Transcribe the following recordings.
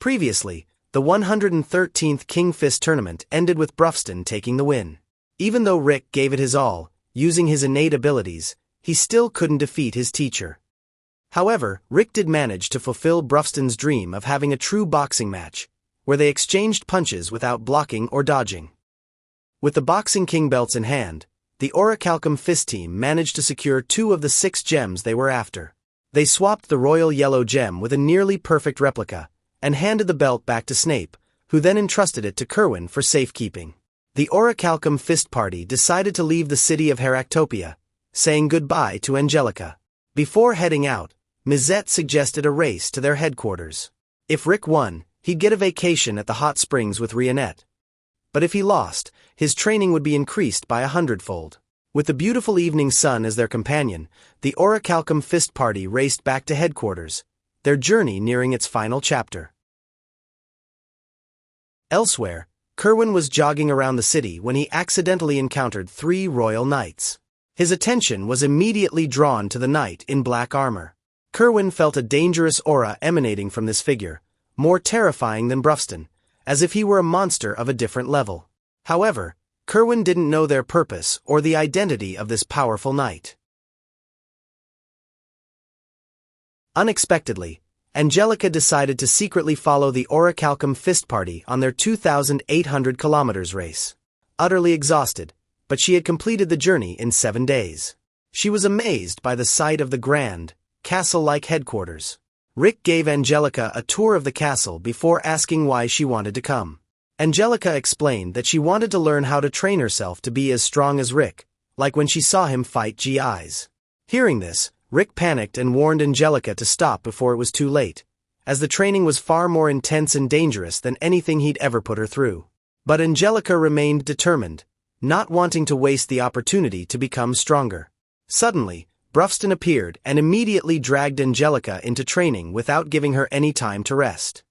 Previously, the 113th King Fist tournament ended with Brufston taking the win. Even though Rick gave it his all, using his innate abilities, he still couldn't defeat his teacher. However, Rick did manage to fulfill Brufston's dream of having a true boxing match, where they exchanged punches without blocking or dodging. With the Boxing King belts in hand, the Orichalcum Fist team managed to secure 2 of the 6 gems they were after. They swapped the royal yellow gem with a nearly perfect replica, and handed the belt back to Snape, who then entrusted it to Kerwin for safekeeping. The Orichalcum Fist party decided to leave the city of Heractopia, saying goodbye to Angelica. Before heading out, Mizette suggested a race to their headquarters. If Rick won, he'd get a vacation at the hot springs with Rionette. But if he lost, his training would be increased by 100-fold. With the beautiful evening sun as their companion, the Orichalcum Fist party raced back to headquarters, their journey nearing its final chapter. Elsewhere, Kerwin was jogging around the city when he accidentally encountered 3 royal knights. His attention was immediately drawn to the knight in black armor. Kerwin felt a dangerous aura emanating from this figure, more terrifying than Brufston, as if he were a monster of a different level. However, Kerwin didn't know their purpose or the identity of this powerful knight. Unexpectedly, Angelica decided to secretly follow the Orichalcum Fist party on their 2,800 kilometers race. Utterly exhausted, but she had completed the journey in 7 days. She was amazed by the sight of the grand, castle-like headquarters. Rick gave Angelica a tour of the castle before asking why she wanted to come. Angelica explained that she wanted to learn how to train herself to be as strong as Rick, like when she saw him fight GIs. Hearing this, Rick panicked and warned Angelica to stop before it was too late, as the training was far more intense and dangerous than anything he'd ever put her through. But Angelica remained determined, not wanting to waste the opportunity to become stronger. Suddenly, Brufston appeared and immediately dragged Angelica into training without giving her any time to rest.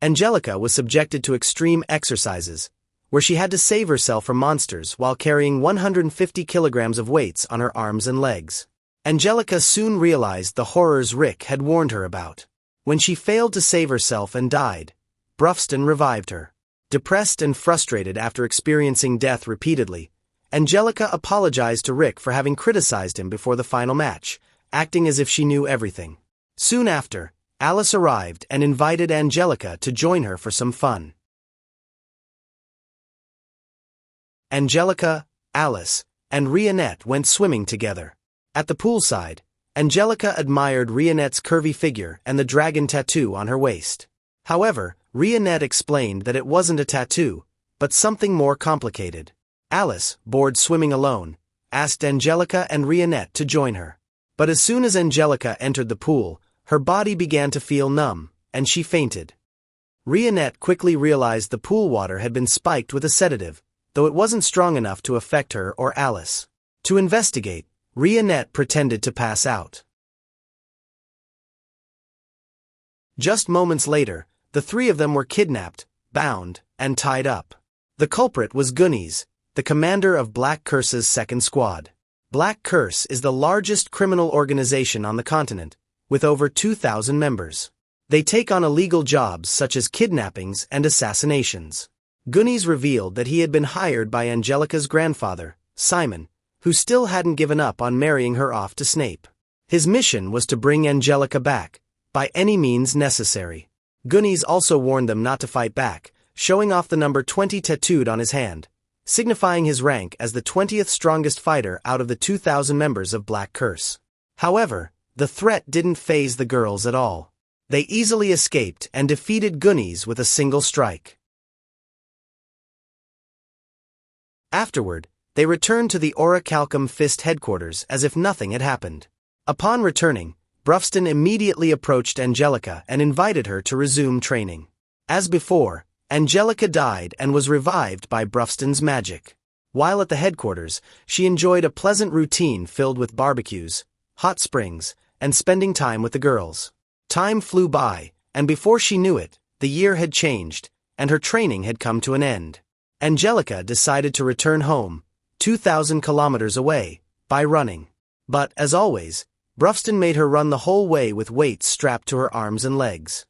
Angelica was subjected to extreme exercises, where she had to save herself from monsters while carrying 150 kilograms of weights on her arms and legs. Angelica soon realized the horrors Rick had warned her about. When she failed to save herself and died, Brufston revived her. Depressed and frustrated after experiencing death repeatedly, Angelica apologized to Rick for having criticized him before the final match, acting as if she knew everything. Soon after, Alice arrived and invited Angelica to join her for some fun. Angelica, Alice, and Rionette went swimming together. At the poolside, Angelica admired Rionette's curvy figure and the dragon tattoo on her waist. However, Rionette explained that it wasn't a tattoo, but something more complicated. Alice, bored swimming alone, asked Angelica and Rionette to join her. But as soon as Angelica entered the pool, her body began to feel numb, and she fainted. Rionette quickly realized the pool water had been spiked with a sedative, though it wasn't strong enough to affect her or Alice. To investigate, Rionette pretended to pass out. Just moments later, the 3 of them were kidnapped, bound, and tied up. The culprit was Goonies, the commander of Black Curse's second squad. Black Curse is the largest criminal organization on the continent, with over 2,000 members. They take on illegal jobs such as kidnappings and assassinations. Goonies revealed that he had been hired by Angelica's grandfather, Simon, who still hadn't given up on marrying her off to Snape. His mission was to bring Angelica back, by any means necessary. Goonies also warned them not to fight back, showing off the number 20 tattooed on his hand, signifying his rank as the 20th strongest fighter out of the 2,000 members of Black Curse. However, the threat didn't faze the girls at all. They easily escaped and defeated Goonies with a single strike. Afterward, they returned to the Orichalcum Fist headquarters as if nothing had happened. Upon returning, Brufston immediately approached Angelica and invited her to resume training. As before, Angelica died and was revived by Brufston's magic. While at the headquarters, she enjoyed a pleasant routine filled with barbecues, hot springs, and spending time with the girls. Time flew by, and before she knew it, the year had changed, and her training had come to an end. Angelica decided to return home, 2,000 kilometers away, by running. But, as always, Brufston made her run the whole way with weights strapped to her arms and legs.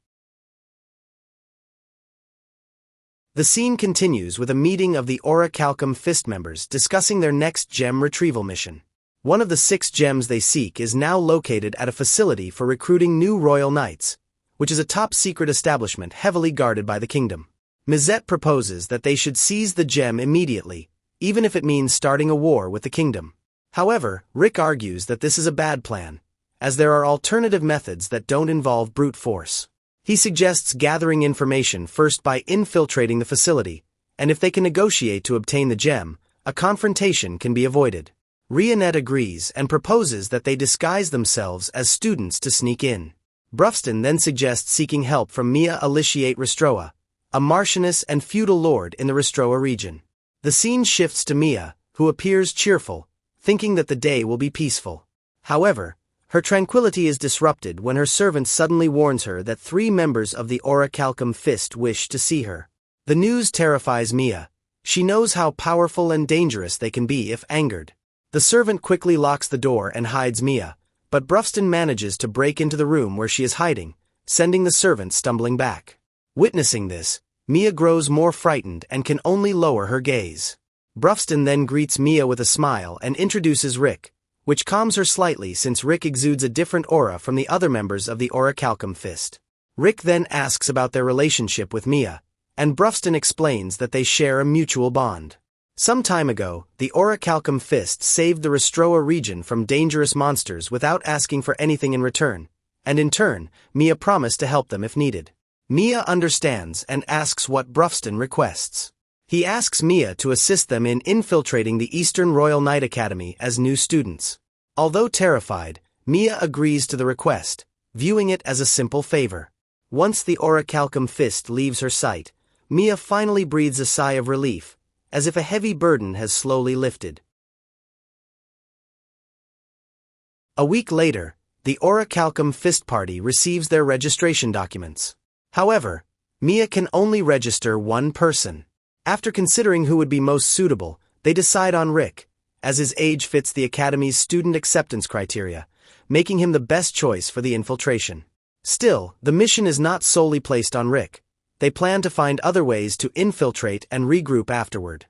The scene continues with a meeting of the Orichalcum Fist members discussing their next gem retrieval mission. One of the 6 gems they seek is now located at a facility for recruiting new royal knights, which is a top-secret establishment heavily guarded by the kingdom. Mizette proposes that they should seize the gem immediately, even if it means starting a war with the kingdom. However, Rick argues that this is a bad plan, as there are alternative methods that don't involve brute force. He suggests gathering information first by infiltrating the facility, and if they can negotiate to obtain the gem, a confrontation can be avoided. Rionette agrees and proposes that they disguise themselves as students to sneak in. Brufston then suggests seeking help from Mia Aliciate Restroa, a Marchioness and feudal lord in the Restroa region. The scene shifts to Mia, who appears cheerful, thinking that the day will be peaceful. However, her tranquility is disrupted when her servant suddenly warns her that 3 members of the Orichalcum Fist wish to see her. The news terrifies Mia. She knows how powerful and dangerous they can be if angered. The servant quickly locks the door and hides Mia, but Brufston manages to break into the room where she is hiding, sending the servant stumbling back. Witnessing this, Mia grows more frightened and can only lower her gaze. Brufston then greets Mia with a smile and introduces Rick, which calms her slightly since Rick exudes a different aura from the other members of the Orichalcum Fist. Rick then asks about their relationship with Mia, and Brufston explains that they share a mutual bond. Some time ago, the Orichalcum Fist saved the Restroa region from dangerous monsters without asking for anything in return, and in turn, Mia promised to help them if needed. Mia understands and asks what Brufston requests. He asks Mia to assist them in infiltrating the Eastern Royal Knight Academy as new students. Although terrified, Mia agrees to the request, viewing it as a simple favor. Once the Orichalcum Fist leaves her sight, Mia finally breathes a sigh of relief, as if a heavy burden has slowly lifted. A week later, the Orichalcum Fist party receives their registration documents. However, Mia can only register one person. After considering who would be most suitable, they decide on Rick, as his age fits the Academy's student acceptance criteria, making him the best choice for the infiltration. Still, the mission is not solely placed on Rick. They plan to find other ways to infiltrate and regroup afterward.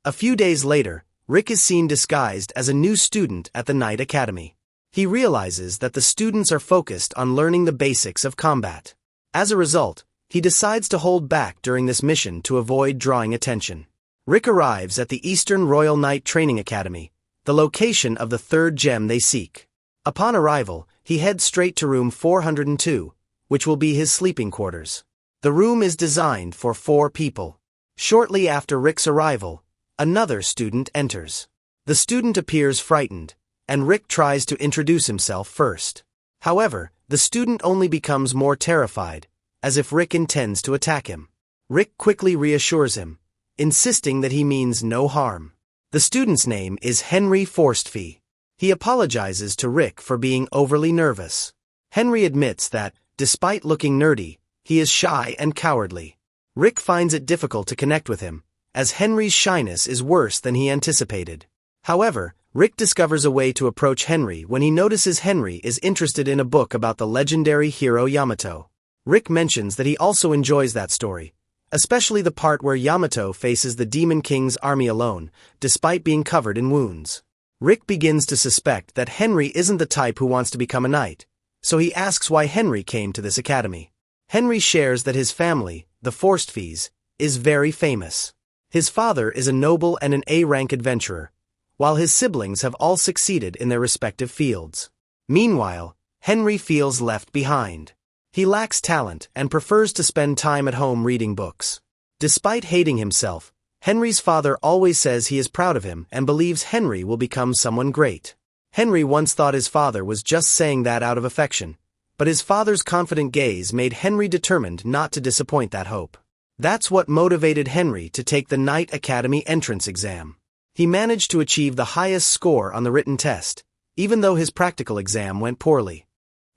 A few days later, Rick is seen disguised as a new student at the Knight Academy. He realizes that the students are focused on learning the basics of combat. As a result, he decides to hold back during this mission to avoid drawing attention. Rick arrives at the Eastern Royal Knight Training Academy, the location of the 3rd gem they seek. Upon arrival, he heads straight to room 402, which will be his sleeping quarters. The room is designed for 4 people. Shortly after Rick's arrival, another student enters. The student appears frightened, and Rick tries to introduce himself first. However, the student only becomes more terrified, as if Rick intends to attack him. Rick quickly reassures him, insisting that he means no harm. The student's name is Henry Forstfee. He apologizes to Rick for being overly nervous. Henry admits that, despite looking nerdy, he is shy and cowardly. Rick finds it difficult to connect with him, as Henry's shyness is worse than he anticipated. However, Rick discovers a way to approach Henry when he notices Henry is interested in a book about the legendary hero Yamato. Rick mentions that he also enjoys that story, especially the part where Yamato faces the Demon King's army alone, despite being covered in wounds. Rick begins to suspect that Henry isn't the type who wants to become a knight, so he asks why Henry came to this academy. Henry shares that his family, the Forstfees, is very famous. His father is a noble and an A-rank adventurer, while his siblings have all succeeded in their respective fields. Meanwhile, Henry feels left behind. He lacks talent and prefers to spend time at home reading books. Despite hating himself, Henry's father always says he is proud of him and believes Henry will become someone great. Henry once thought his father was just saying that out of affection, but his father's confident gaze made Henry determined not to disappoint that hope. That's what motivated Henry to take the Knight Academy entrance exam. He managed to achieve the highest score on the written test, even though his practical exam went poorly.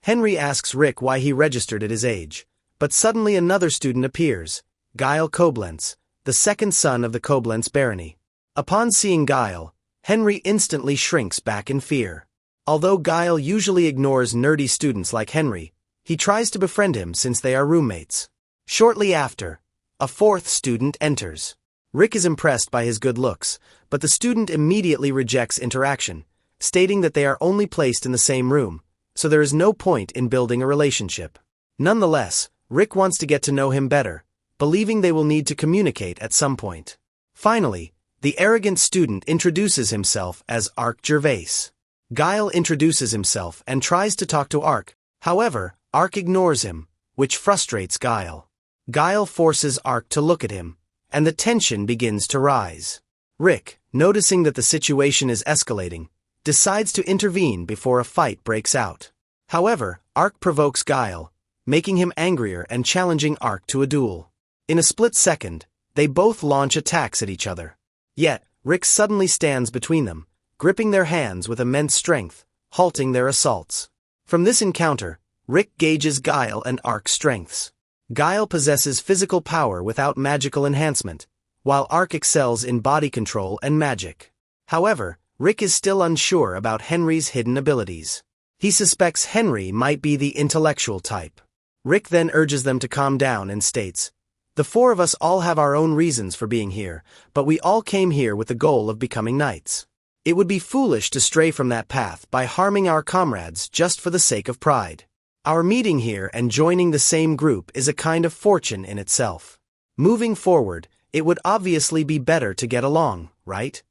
Henry asks Rick why he registered at his age, but suddenly another student appears, Guile Koblenz, the second son of the Koblenz barony. Upon seeing Guile, Henry instantly shrinks back in fear. Although Guile usually ignores nerdy students like Henry, he tries to befriend him since they are roommates. Shortly after, a fourth student enters. Rick is impressed by his good looks, but the student immediately rejects interaction, stating that they are only placed in the same room, so there is no point in building a relationship. Nonetheless, Rick wants to get to know him better, believing they will need to communicate at some point. Finally, the arrogant student introduces himself as Ark Gervais. Guile introduces himself and tries to talk to Ark. However, Ark ignores him, which frustrates Guile. Guile forces Ark to look at him, and the tension begins to rise. Rick, noticing that the situation is escalating, decides to intervene before a fight breaks out. However, Ark provokes Guile, making him angrier and challenging Ark to a duel. In a split second, they both launch attacks at each other. Yet, Rick suddenly stands between them, gripping their hands with immense strength, halting their assaults. From this encounter, Rick gauges Guile and Ark's strengths. Guile possesses physical power without magical enhancement, while Ark excels in body control and magic. However, Rick is still unsure about Henry's hidden abilities. He suspects Henry might be the intellectual type. Rick then urges them to calm down and states, "The four of us all have our own reasons for being here, but we all came here with the goal of becoming knights. It would be foolish to stray from that path by harming our comrades just for the sake of pride. Our meeting here and joining the same group is a kind of fortune in itself. Moving forward, it would obviously be better to get along, right?"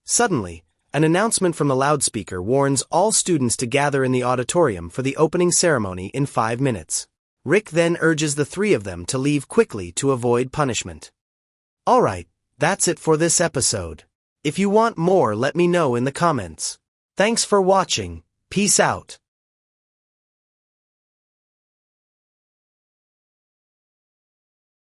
Suddenly, an announcement from the loudspeaker warns all students to gather in the auditorium for the opening ceremony in 5 minutes. Rick then urges the three of them to leave quickly to avoid punishment. Alright, that's it for this episode. If you want more, let me know in the comments. Thanks for watching. Peace out.